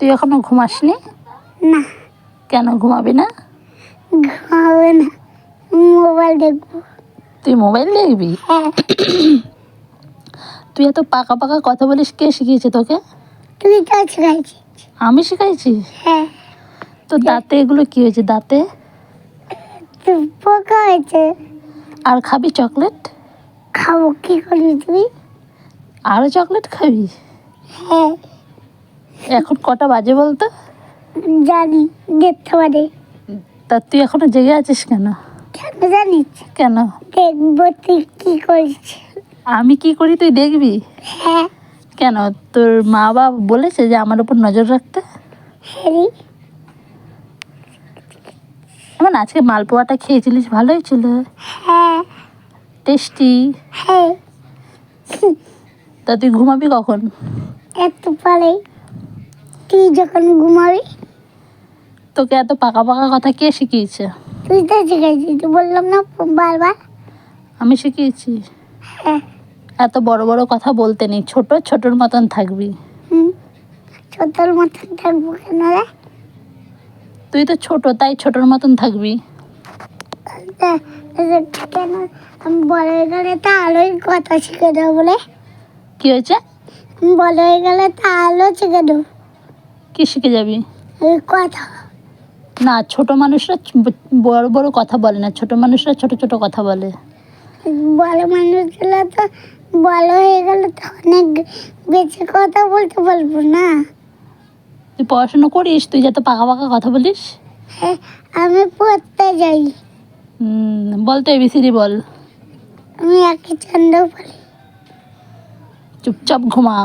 তুই এখনো ঘুমাসনি? না। কেন ঘুমাবি না? ঘুমাবো না, মোবাইল দেখবো। তুই মোবাইল দেখবি? হ্যাঁ। তুই এত পাকা পাকা কথা বলিস, কে শিখিয়েছে তোকে? তুই তো শিখাইছিস। আমি শিখাইছি? হ্যাঁ। তো দাঁতে এগুলো কি হয়েছে? দাঁতে তো পোকা হয়েছে। আর খাবি চকলেট? খাবো, কি করবি তুই? আরও চকলেট খাবি? হ্যাঁ। এখন কটা বাজে বলতো? জানি, দেখতে পারে। তা তুই এখনো জেগে আছিস কেন? কেন জানিস? কেন? দেখবো তুই কি করিস। আমি কি করি তুই দেখবি? হ্যাঁ। কেন, তোর মা বাবা বলেছে যে আমার উপর নজর রাখতে? হ্যাঁ। এমন আজকে মালপোয়াটা খেয়েছিলিস, ভালোই ছিল, হ্যাঁ। টেস্টি। হ্যাঁ। তা তুই ঘুমাবি কখন? একটু পরে। তুই যখন ঘুমাবি। তোকে এত পাকা পাকা কথা কে শিখিয়েছে? তুই তো শিখাইছিস, তুই বললাম না বারবার। আমি শিখিয়েছি? হ্যাঁ। এত বড় বড় কথা বলতে নেই, ছোট ছোটর মতন থাকবি। ছোটর মতন থাকবো কেন রে? তুই তো ছোট, তাই ছোটর মতন থাকবি। কেন? আমি বড় হয়ে গেলে তো আলোই কথা শিখে দেবো বলে। কি হয়েছে? বড় হয়ে গেলে তো আলো শিখে দেবো। কি শিখে যাবি? এই কথা। না, ছোট মানুষরা বড় বড় কথা বলে না, ছোট মানুষরা ছোট ছোট কথা বলে। বড় মানুষগুলো তো বড় হয়ে গেলে তো অনেক বেশি কথা বলতে পারবো না। তুই পড়াশুনো করিস, তুই যাতে পাকা পাকা কথা বলিস। হ্যাঁ, আমি পড়তে যাই। বল তো এবিসিডি বল। আমি একই ছন্দ পড়ি। চুপচাপ ঘুমা।